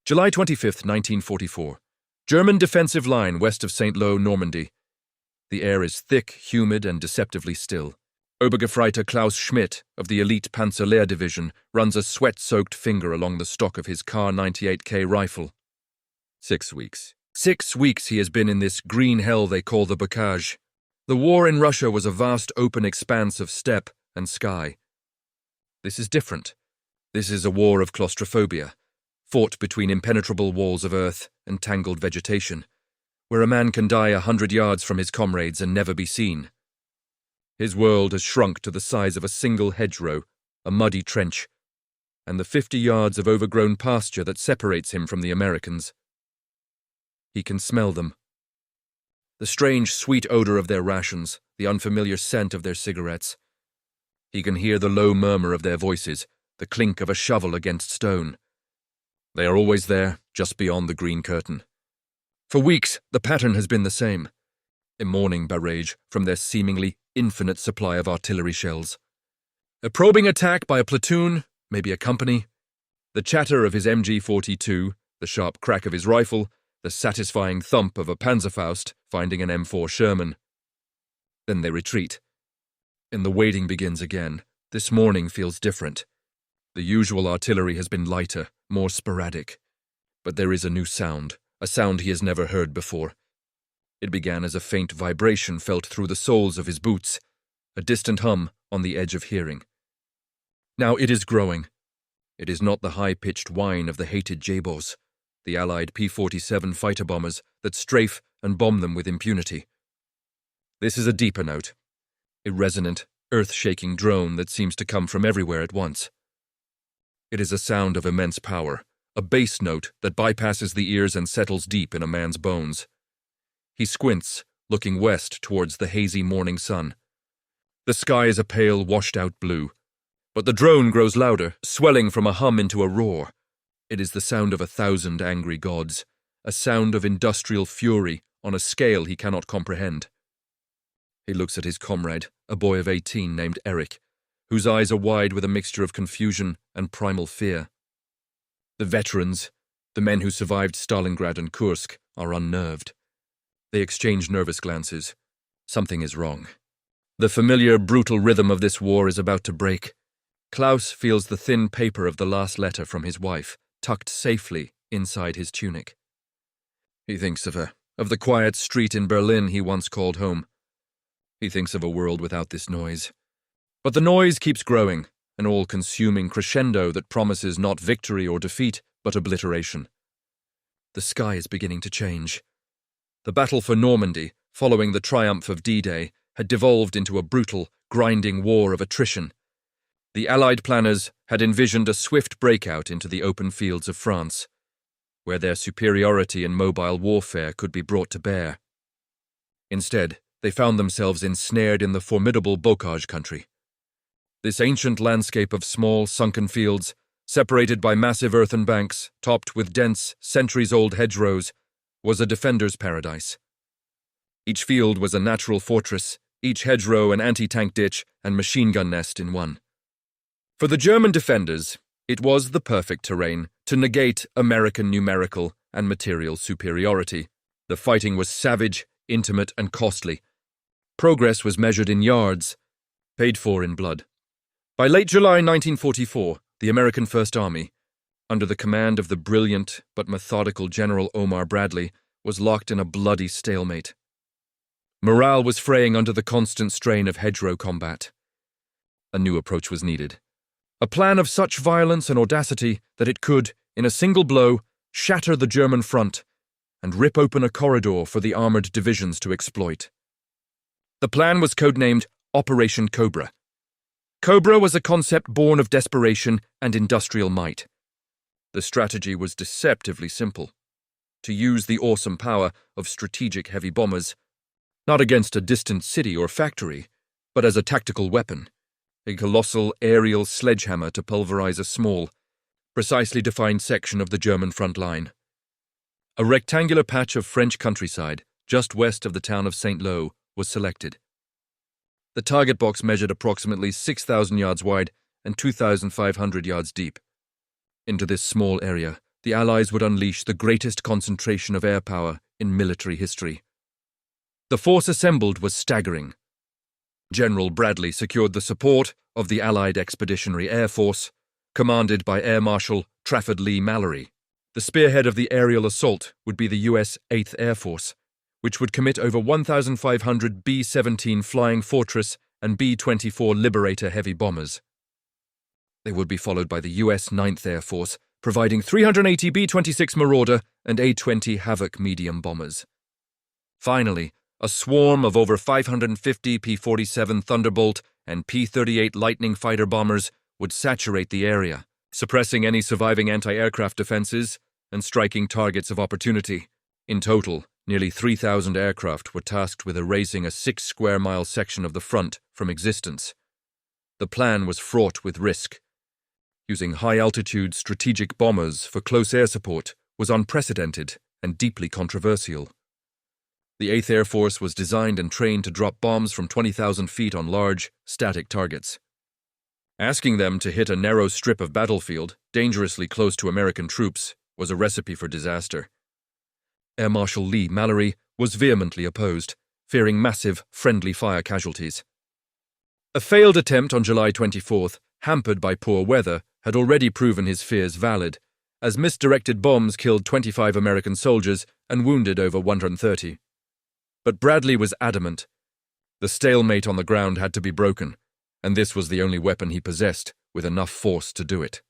July 25, 1944. German defensive line west of St. Lo, Normandy. The air is thick, humid, and deceptively still. Obergefreiter Klaus Schmidt of the elite Panzerlehr Division runs a sweat-soaked finger along the stock of his Kar 98K rifle. 6 weeks. 6 weeks he has been in this green hell they call the Bocage. The war in Russia was a vast open expanse of steppe and sky. This is different. This is a war of claustrophobia, fought between impenetrable walls of earth and tangled vegetation, where a man can die 100 yards from his comrades and never be seen. His world has shrunk to the size of a single hedgerow, a muddy trench, and the 50 yards of overgrown pasture that separates him from the Americans. He can smell them. The strange, sweet odor of their rations, the unfamiliar scent of their cigarettes. He can hear the low murmur of their voices, the clink of a shovel against stone. They are always there, just beyond the green curtain. For weeks, the pattern has been the same. A morning barrage from their seemingly infinite supply of artillery shells. A probing attack by a platoon, maybe a company. The chatter of his MG-42, the sharp crack of his rifle, the satisfying thump of a Panzerfaust finding an M4 Sherman. Then they retreat. And the waiting begins again. This morning feels different. The usual artillery has been lighter, more sporadic. But there is a new sound, a sound he has never heard before. It began as a faint vibration felt through the soles of his boots, a distant hum on the edge of hearing. Now it is growing. It is not the high-pitched whine of the hated Jabos, the Allied P-47 fighter bombers that strafe and bomb them with impunity. This is a deeper note, a resonant, earth-shaking drone that seems to come from everywhere at once. It is a sound of immense power, a bass note that bypasses the ears and settles deep in a man's bones. He squints, looking west towards the hazy morning sun. The sky is a pale, washed-out blue, but the drone grows louder, swelling from a hum into a roar. It is the sound of 1,000 angry gods, a sound of industrial fury on a scale he cannot comprehend. He looks at his comrade, a boy of 18 named Eric, whose eyes are wide with a mixture of confusion and primal fear. The veterans, the men who survived Stalingrad and Kursk, are unnerved. They exchange nervous glances. Something is wrong. The familiar, brutal rhythm of this war is about to break. Klaus feels the thin paper of the last letter from his wife, tucked safely inside his tunic. He thinks of her, of the quiet street in Berlin he once called home. He thinks of a world without this noise. But the noise keeps growing, an all-consuming crescendo that promises not victory or defeat, but obliteration. The sky is beginning to change. The battle for Normandy, following the triumph of D-Day, had devolved into a brutal, grinding war of attrition. The Allied planners had envisioned a swift breakout into the open fields of France, where their superiority in mobile warfare could be brought to bear. Instead, they found themselves ensnared in the formidable Bocage country. This ancient landscape of small, sunken fields, separated by massive earthen banks, topped with dense, centuries-old hedgerows, was a defender's paradise. Each field was a natural fortress, each hedgerow an anti-tank ditch and machine-gun nest in one. For the German defenders, it was the perfect terrain to negate American numerical and material superiority. The fighting was savage, intimate, and costly. Progress was measured in yards, paid for in blood. By late July 1944, the American First Army, under the command of the brilliant but methodical General Omar Bradley, was locked in a bloody stalemate. Morale was fraying under the constant strain of hedgerow combat. A new approach was needed. A plan of such violence and audacity that it could, in a single blow, shatter the German front and rip open a corridor for the armored divisions to exploit. The plan was codenamed Operation Cobra. Cobra was a concept born of desperation and industrial might. The strategy was deceptively simple: to use the awesome power of strategic heavy bombers, not against a distant city or factory, but as a tactical weapon, a colossal aerial sledgehammer to pulverize a small, precisely defined section of the German front line. A rectangular patch of French countryside, just west of the town of St. Lo, was selected. The target box measured approximately 6,000 yards wide and 2,500 yards deep. Into this small area, the Allies would unleash the greatest concentration of air power in military history. The force assembled was staggering. General Bradley secured the support of the Allied Expeditionary Air Force, commanded by Air Marshal Trafford Lee Mallory. The spearhead of the aerial assault would be the U.S. 8th Air Force, which would commit over 1,500 B-17 Flying Fortress and B-24 Liberator heavy bombers. They would be followed by the U.S. 9th Air Force, providing 380 B-26 Marauder and A-20 Havoc medium bombers. Finally, a swarm of over 550 P-47 Thunderbolt and P-38 Lightning fighter bombers would saturate the area, suppressing any surviving anti-aircraft defenses and striking targets of opportunity. In total, nearly 3,000 aircraft were tasked with erasing a 6-square-mile section of the front from existence. The plan was fraught with risk. Using high-altitude strategic bombers for close air support was unprecedented and deeply controversial. The 8th Air Force was designed and trained to drop bombs from 20,000 feet on large, static targets. Asking them to hit a narrow strip of battlefield, dangerously close to American troops, was a recipe for disaster. Air Marshal Lee Mallory was vehemently opposed, fearing massive friendly fire casualties. A failed attempt on July 24th, hampered by poor weather, had already proven his fears valid, as misdirected bombs killed 25 American soldiers and wounded over 130. But Bradley was adamant. The stalemate on the ground had to be broken, and this was the only weapon he possessed with enough force to do it.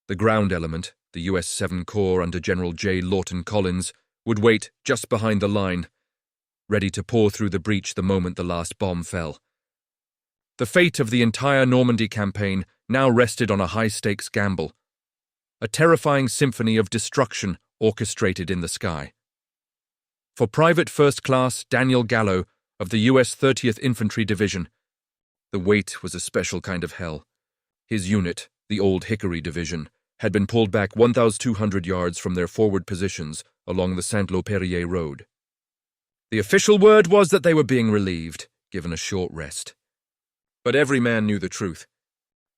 The ground element, the U.S. 7 Corps under General J. Lawton Collins, would wait just behind the line, ready to pour through the breach the moment the last bomb fell. The fate of the entire Normandy campaign now rested on a high-stakes gamble, a terrifying symphony of destruction orchestrated in the sky. For Private First Class Daniel Gallo of the U.S. 30th Infantry Division, the wait was a special kind of hell. His unit, the Old Hickory Division, had been pulled back 1,200 yards from their forward positions along the Saint-Lô-Perrier Road. The official word was that they were being relieved, given a short rest. But every man knew the truth.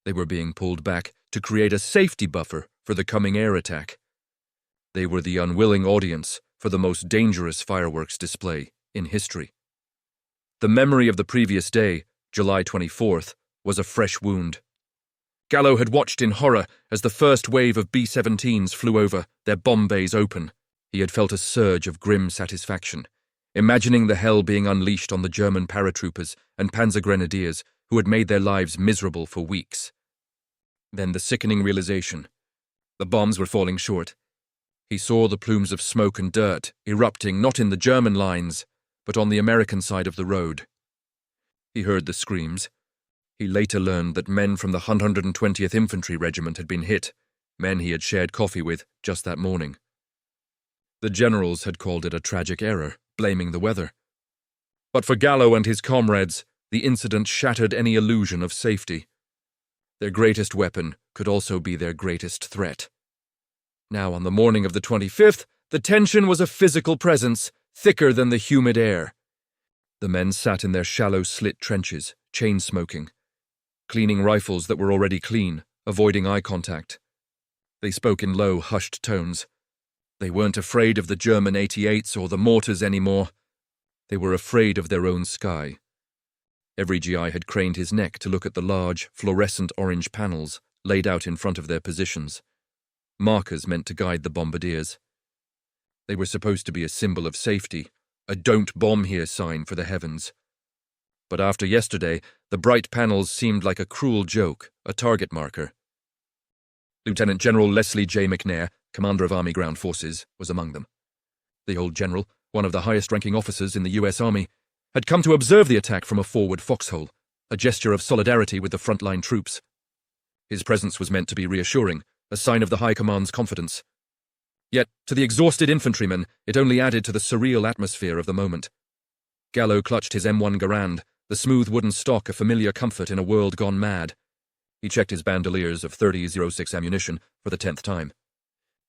They were being pulled back to create a safety buffer for the coming air attack. They were the unwilling audience for the most dangerous fireworks display in history. The memory of the previous day, July 24th, was a fresh wound. Gallo had watched in horror as the first wave of B-17s flew over, their bomb bays open. He had felt a surge of grim satisfaction, imagining the hell being unleashed on the German paratroopers and panzer grenadiers who had made their lives miserable for weeks. Then the sickening realization. The bombs were falling short. He saw the plumes of smoke and dirt erupting not in the German lines, but on the American side of the road. He heard the screams. He later learned that men from the 120th Infantry Regiment had been hit, men he had shared coffee with just that morning. The generals had called it a tragic error, blaming the weather. But for Gallo and his comrades, the incident shattered any illusion of safety. Their greatest weapon could also be their greatest threat. Now, on the morning of the 25th, the tension was a physical presence, thicker than the humid air. The men sat in their shallow slit trenches, chain-smoking, cleaning rifles that were already clean, avoiding eye contact. They spoke in low, hushed tones. They weren't afraid of the German 88s or the mortars anymore. They were afraid of their own sky. Every GI had craned his neck to look at the large, fluorescent orange panels laid out in front of their positions. Markers meant to guide the bombardiers. They were supposed to be a symbol of safety, a "don't bomb here" sign for the heavens. But after yesterday, the bright panels seemed like a cruel joke, a target marker. Lieutenant General Leslie J. McNair, commander of Army Ground Forces, was among them. The old general, one of the highest-ranking officers in the U.S. Army, had come to observe the attack from a forward foxhole, a gesture of solidarity with the frontline troops. His presence was meant to be reassuring, a sign of the High Command's confidence. Yet, to the exhausted infantrymen, it only added to the surreal atmosphere of the moment. Gallo clutched his M1 Garand, the smooth wooden stock a familiar comfort in a world gone mad. He checked his bandoliers of .30-06 ammunition for the 10th time.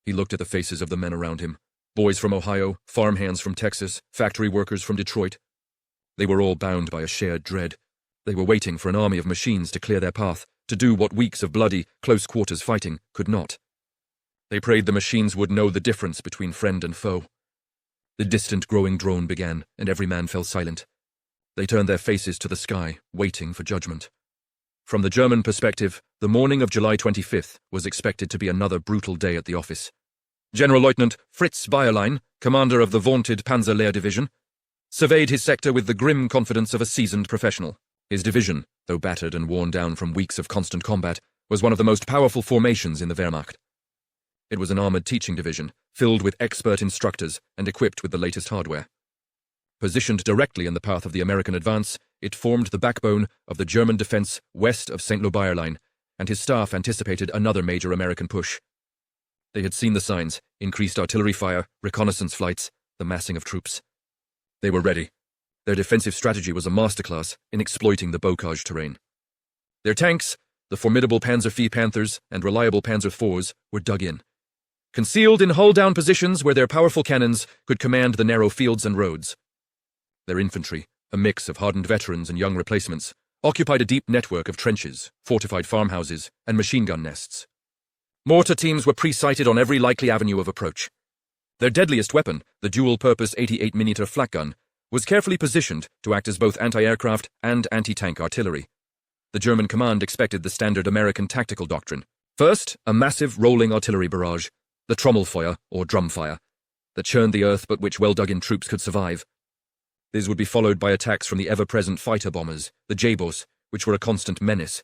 He looked at the faces of the men around him, boys from Ohio, farmhands from Texas, factory workers from Detroit. They were all bound by a shared dread. They were waiting for an army of machines to clear their path, to do what weeks of bloody, close-quarters fighting could not. They prayed the machines would know the difference between friend and foe. The distant growing drone began, and every man fell silent. They turned their faces to the sky, waiting for judgment. From the German perspective, the morning of July 25th was expected to be another brutal day at the office. General Lieutenant Fritz Bayerlein, commander of the vaunted Panzer Division, surveyed his sector with the grim confidence of a seasoned professional. His division, though battered and worn down from weeks of constant combat, was one of the most powerful formations in the Wehrmacht. It was an armoured teaching division, filled with expert instructors and equipped with the latest hardware. Positioned directly in the path of the American advance, it formed the backbone of the German defence west of St. Lo, and his staff anticipated another major American push. They had seen the signs: increased artillery fire, reconnaissance flights, the massing of troops. They were ready. Their defensive strategy was a masterclass in exploiting the bocage terrain. Their tanks, the formidable Panzer IV Panthers and reliable Panzer IVs, were dug in, concealed in hull-down positions where their powerful cannons could command the narrow fields and roads. Their infantry, a mix of hardened veterans and young replacements, occupied a deep network of trenches, fortified farmhouses, and machine gun nests. Mortar teams were pre-sighted on every likely avenue of approach. Their deadliest weapon, the dual-purpose 88mm flak gun, was carefully positioned to act as both anti-aircraft and anti-tank artillery. The German command expected the standard American tactical doctrine. First, a massive rolling artillery barrage, the Trommelfeuer, or drum fire, that churned the earth but which well-dug-in troops could survive. These would be followed by attacks from the ever-present fighter bombers, the J-Bos, which were a constant menace,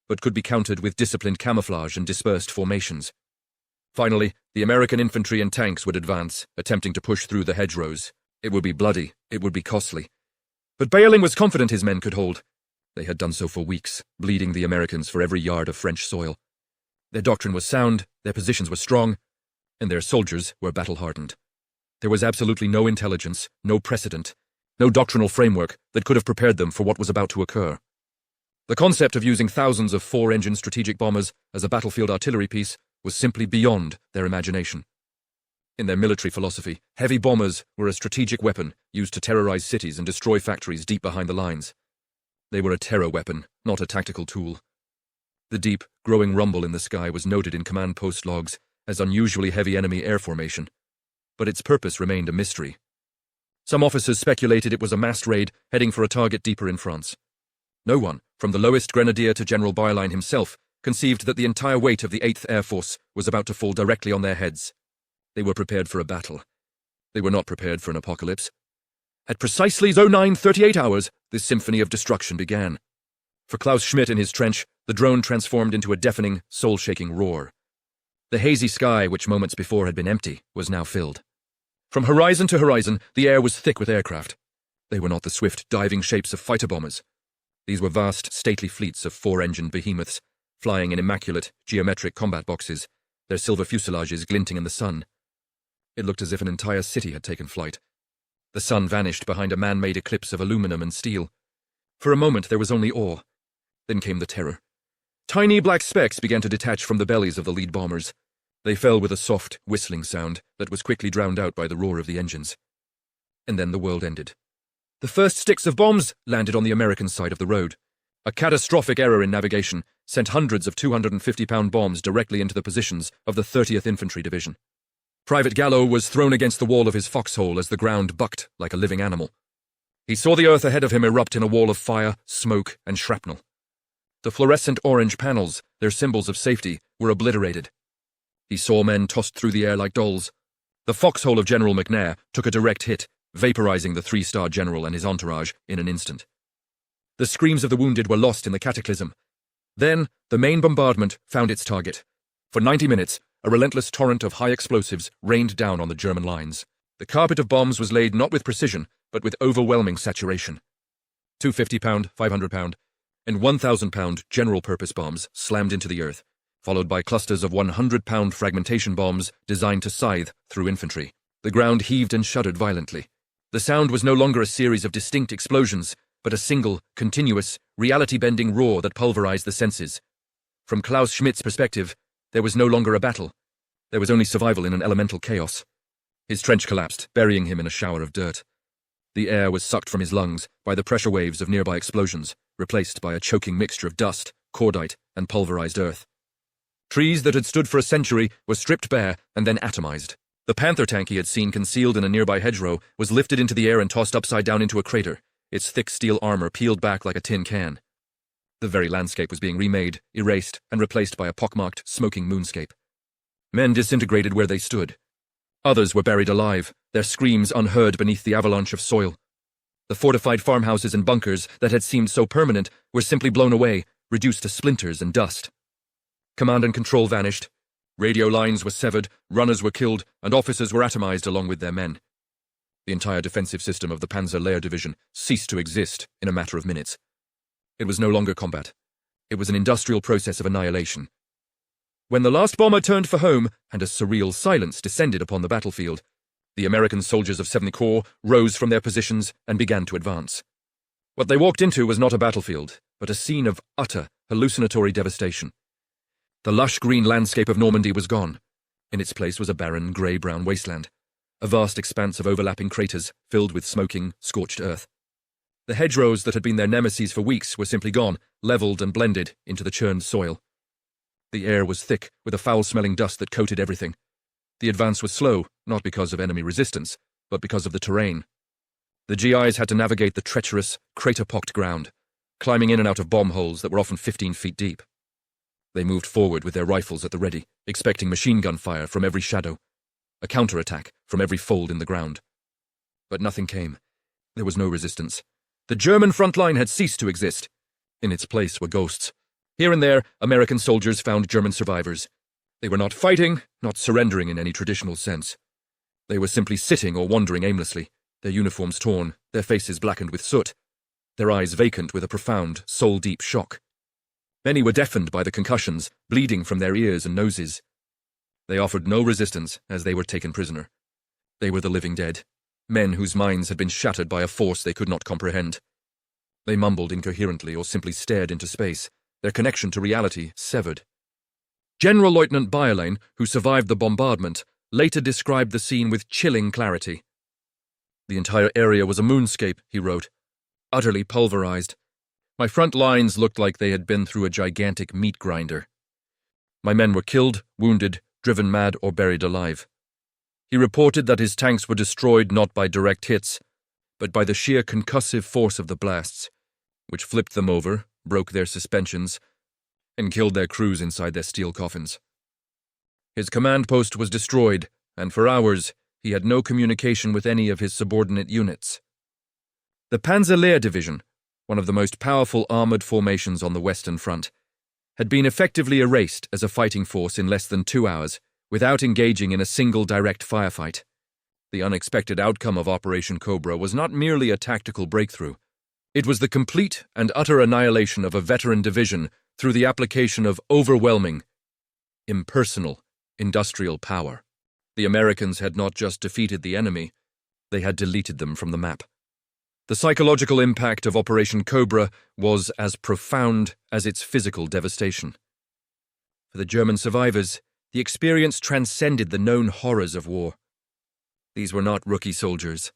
but could be countered with disciplined camouflage and dispersed formations. Finally, the American infantry and tanks would advance, attempting to push through the hedgerows. It would be bloody, it would be costly. But Bayerlein was confident his men could hold. They had done so for weeks, bleeding the Americans for every yard of French soil. Their doctrine was sound, their positions were strong, and their soldiers were battle-hardened. There was absolutely no intelligence, no precedent, no doctrinal framework that could have prepared them for what was about to occur. The concept of using thousands of four-engine strategic bombers as a battlefield artillery piece was simply beyond their imagination. In their military philosophy, heavy bombers were a strategic weapon used to terrorize cities and destroy factories deep behind the lines. They were a terror weapon, not a tactical tool. The deep, growing rumble in the sky was noted in command post logs as unusually heavy enemy air formation, but its purpose remained a mystery. Some officers speculated it was a massed raid heading for a target deeper in France. No one, from the lowest grenadier to General Bayerlein himself, conceived that the entire weight of the 8th Air Force was about to fall directly on their heads. They were prepared for a battle. They were not prepared for an apocalypse. At precisely 09:38 hours, this symphony of destruction began. For Klaus Schmidt in his trench, the drone transformed into a deafening, soul-shaking roar. The hazy sky, which moments before had been empty, was now filled. From horizon to horizon, the air was thick with aircraft. They were not the swift, diving shapes of fighter bombers. These were vast, stately fleets of four-engined behemoths, flying in immaculate, geometric combat boxes, their silver fuselages glinting in the sun. It looked as if an entire city had taken flight. The sun vanished behind a man-made eclipse of aluminum and steel. For a moment there was only awe. Then came the terror. Tiny black specks began to detach from the bellies of the lead bombers. They fell with a soft, whistling sound that was quickly drowned out by the roar of the engines. And then the world ended. The first sticks of bombs landed on the American side of the road. A catastrophic error in navigation sent hundreds of 250-pound bombs directly into the positions of the 30th Infantry Division. Private Gallo was thrown against the wall of his foxhole as the ground bucked like a living animal. He saw the earth ahead of him erupt in a wall of fire, smoke, and shrapnel. The fluorescent orange panels, their symbols of safety, were obliterated. He saw men tossed through the air like dolls. The foxhole of General McNair took a direct hit, vaporizing the three-star general and his entourage in an instant. The screams of the wounded were lost in the cataclysm. Then, the main bombardment found its target. For 90 minutes, a relentless torrent of high explosives rained down on the German lines. The carpet of bombs was laid not with precision, but with overwhelming saturation. 250-pound, 500-pound, and 1,000-pound general-purpose bombs slammed into the earth, followed by clusters of 100-pound fragmentation bombs designed to scythe through infantry. The ground heaved and shuddered violently. The sound was no longer a series of distinct explosions, but a single, continuous, reality-bending roar that pulverized the senses. From Klaus Schmidt's perspective, there was no longer a battle. There was only survival in an elemental chaos. His trench collapsed, burying him in a shower of dirt. The air was sucked from his lungs by the pressure waves of nearby explosions, replaced by a choking mixture of dust, cordite, and pulverized earth. Trees that had stood for a century were stripped bare and then atomized. The Panther tank he had seen concealed in a nearby hedgerow was lifted into the air and tossed upside down into a crater, its thick steel armor peeled back like a tin can. The very landscape was being remade, erased, and replaced by a pockmarked, smoking moonscape. Men disintegrated where they stood. Others were buried alive, their screams unheard beneath the avalanche of soil. The fortified farmhouses and bunkers that had seemed so permanent were simply blown away, reduced to splinters and dust. Command and control vanished. Radio lines were severed, runners were killed, and officers were atomized along with their men. The entire defensive system of the Panzer Division ceased to exist in a matter of minutes. It was no longer combat. It was an industrial process of annihilation. When the last bomber turned for home and a surreal silence descended upon the battlefield, the American soldiers of 7th Corps rose from their positions and began to advance. What they walked into was not a battlefield, but a scene of utter, hallucinatory devastation. The lush green landscape of Normandy was gone. In its place was a barren, grey-brown wasteland, a vast expanse of overlapping craters filled with smoking, scorched earth. The hedgerows that had been their nemesis for weeks were simply gone, levelled and blended into the churned soil. The air was thick with a foul-smelling dust that coated everything. The advance was slow, not because of enemy resistance, but because of the terrain. The GIs had to navigate the treacherous, crater-pocked ground, climbing in and out of bomb holes that were often 15 feet deep. They moved forward with their rifles at the ready, expecting machine gun fire from every shadow, a counterattack from every fold in the ground. But nothing came. There was no resistance. The German front line had ceased to exist. In its place were ghosts. Here and there, American soldiers found German survivors. They were not fighting, not surrendering in any traditional sense. They were simply sitting or wandering aimlessly, their uniforms torn, their faces blackened with soot, their eyes vacant with a profound, soul-deep shock. Many were deafened by the concussions, bleeding from their ears and noses. They offered no resistance as they were taken prisoner. They were the living dead, men whose minds had been shattered by a force they could not comprehend. They mumbled incoherently or simply stared into space, their connection to reality severed. General Lieutenant Bayerlein, who survived the bombardment, later described the scene with chilling clarity. The entire area was a moonscape, he wrote, utterly pulverized. My front lines looked like they had been through a gigantic meat grinder. My men were killed, wounded, driven mad, or buried alive. He reported that his tanks were destroyed not by direct hits, but by the sheer concussive force of the blasts, which flipped them over, broke their suspensions, and killed their crews inside their steel coffins. His command post was destroyed, and for hours he had no communication with any of his subordinate units. The Panzer Division, one of the most powerful armoured formations on the Western Front, had been effectively erased as a fighting force in less than 2 hours, without engaging in a single direct firefight. The unexpected outcome of Operation Cobra was not merely a tactical breakthrough. It was the complete and utter annihilation of a veteran division through the application of overwhelming, impersonal, industrial power. The Americans had not just defeated the enemy, they had deleted them from the map. The psychological impact of Operation Cobra was as profound as its physical devastation. For the German survivors, the experience transcended the known horrors of war. These were not rookie soldiers.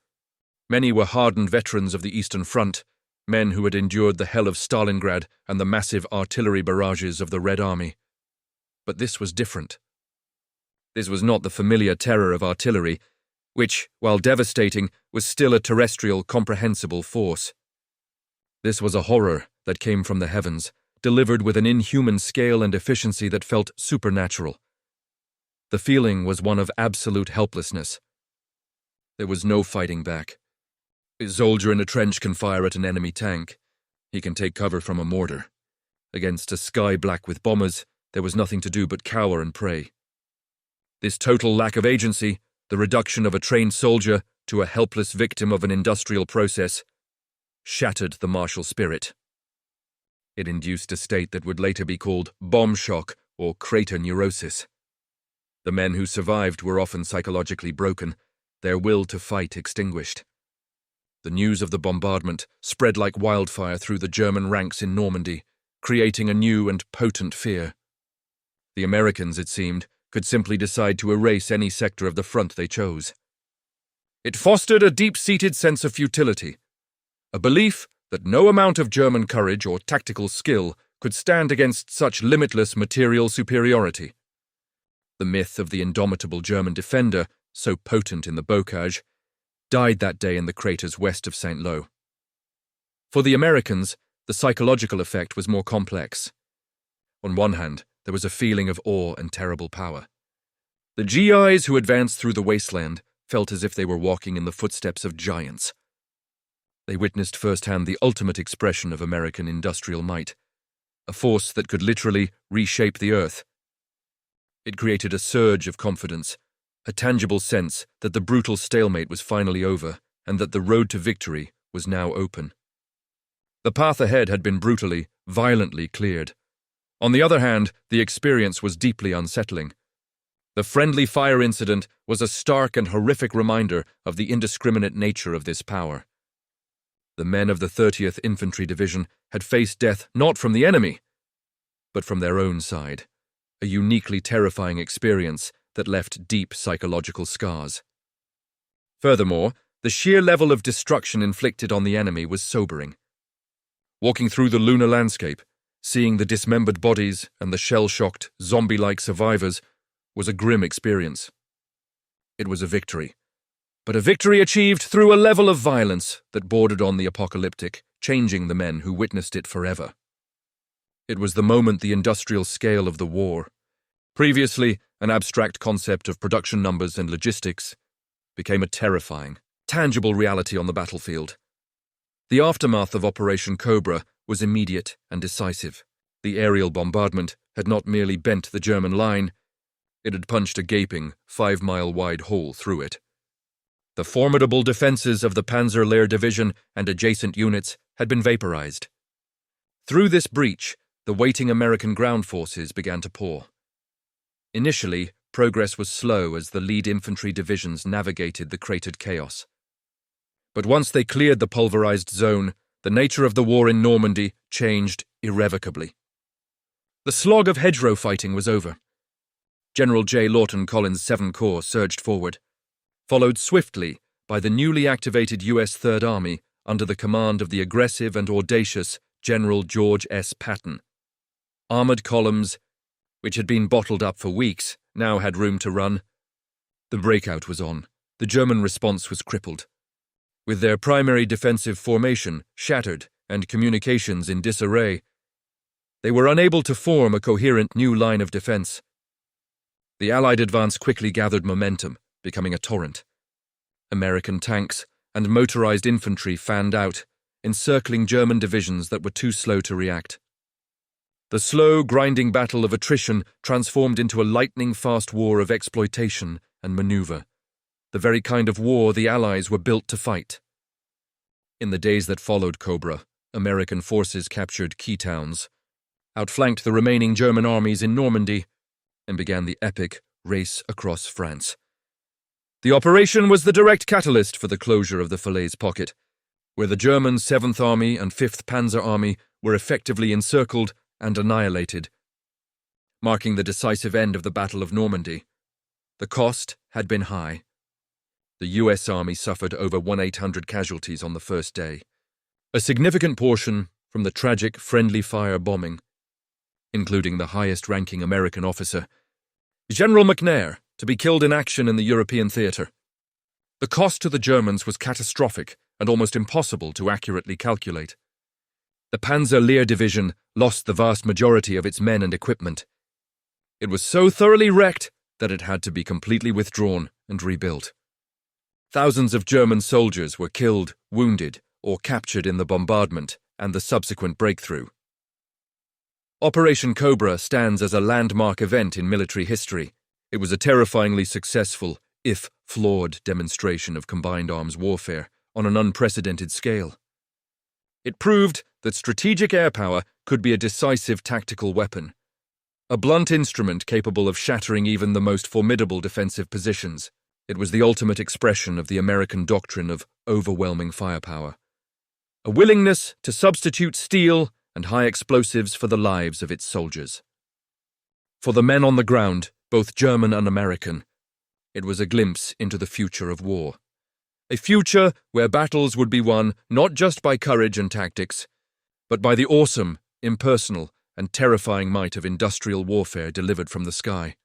Many were hardened veterans of the Eastern Front, men who had endured the hell of Stalingrad and the massive artillery barrages of the Red Army. But this was different. This was not the familiar terror of artillery, which, while devastating, was still a terrestrial, comprehensible force. This was a horror that came from the heavens, delivered with an inhuman scale and efficiency that felt supernatural. The feeling was one of absolute helplessness. There was no fighting back. A soldier in a trench can fire at an enemy tank. He can take cover from a mortar. Against a sky black with bombers, there was nothing to do but cower and pray. This total lack of agency, the reduction of a trained soldier to a helpless victim of an industrial process, shattered the martial spirit. It induced a state that would later be called bomb shock or crater neurosis. The men who survived were often psychologically broken, their will to fight extinguished. The news of the bombardment spread like wildfire through the German ranks in Normandy, creating a new and potent fear. The Americans, it seemed, could simply decide to erase any sector of the front they chose. It fostered a deep-seated sense of futility, a belief that no amount of German courage or tactical skill could stand against such limitless material superiority. The myth of the indomitable German defender, so potent in the bocage, died that day in the craters west of St. Lo. For the Americans, the psychological effect was more complex. On one hand, there was a feeling of awe and terrible power. The GIs who advanced through the wasteland felt as if they were walking in the footsteps of giants. They witnessed firsthand the ultimate expression of American industrial might, a force that could literally reshape the earth. It created a surge of confidence, a tangible sense that the brutal stalemate was finally over and that the road to victory was now open. The path ahead had been brutally, violently cleared. On the other hand, the experience was deeply unsettling. The friendly fire incident was a stark and horrific reminder of the indiscriminate nature of this power. The men of the 30th Infantry Division had faced death not from the enemy, but from their own side, a uniquely terrifying experience that left deep psychological scars. Furthermore, the sheer level of destruction inflicted on the enemy was sobering. Walking through the lunar landscape, seeing the dismembered bodies and the shell-shocked, zombie-like survivors was a grim experience. It was a victory, but a victory achieved through a level of violence that bordered on the apocalyptic, changing the men who witnessed it forever. It was the moment the industrial scale of the war, previously an abstract concept of production numbers and logistics, became a terrifying, tangible reality on the battlefield. The aftermath of Operation Cobra was immediate and decisive. The aerial bombardment had not merely bent the German line, it had punched a gaping, 5-mile-wide hole through it. The formidable defenses of the Panzer Lehr Division and adjacent units had been vaporized. Through this breach, the waiting American ground forces began to pour. Initially, progress was slow as the lead infantry divisions navigated the cratered chaos. But once they cleared the pulverized zone, the nature of the war in Normandy changed irrevocably. The slog of hedgerow fighting was over. General J. Lawton Collins' 7th Corps surged forward, followed swiftly by the newly activated U.S. Third Army under the command of the aggressive and audacious General George S. Patton. Armored columns, which had been bottled up for weeks, now had room to run. The breakout was on. The German response was crippled. With their primary defensive formation shattered and communications in disarray, they were unable to form a coherent new line of defense. The Allied advance quickly gathered momentum, becoming a torrent. American tanks and motorized infantry fanned out, encircling German divisions that were too slow to react. The slow, grinding battle of attrition transformed into a lightning-fast war of exploitation and maneuver, the very kind of war the Allies were built to fight. In the days that followed Cobra, American forces captured key towns, outflanked the remaining German armies in Normandy, and began the epic race across France. The operation was the direct catalyst for the closure of the Falaise Pocket, where the German 7th Army and 5th Panzer Army were effectively encircled and annihilated, marking the decisive end of the Battle of Normandy. The cost had been high. The U.S. Army suffered over 1,800 casualties on the first day, a significant portion from the tragic friendly fire bombing, including the highest-ranking American officer, General McNair, to be killed in action in the European theater. The cost to the Germans was catastrophic and almost impossible to accurately calculate. The Panzer Lehr Division lost the vast majority of its men and equipment. It was so thoroughly wrecked that it had to be completely withdrawn and rebuilt. Thousands of German soldiers were killed, wounded, or captured in the bombardment and the subsequent breakthrough. Operation Cobra stands as a landmark event in military history. It was a terrifyingly successful, if flawed, demonstration of combined arms warfare on an unprecedented scale. It proved that strategic air power could be a decisive tactical weapon, a blunt instrument capable of shattering even the most formidable defensive positions. It was the ultimate expression of the American doctrine of overwhelming firepower, a willingness to substitute steel and high explosives for the lives of its soldiers. For the men on the ground, both German and American, it was a glimpse into the future of war. A future where battles would be won not just by courage and tactics, but by the awesome, impersonal, and terrifying might of industrial warfare delivered from the sky.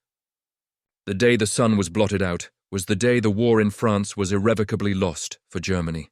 The day the sun was blotted out was the day the war in France was irrevocably lost for Germany.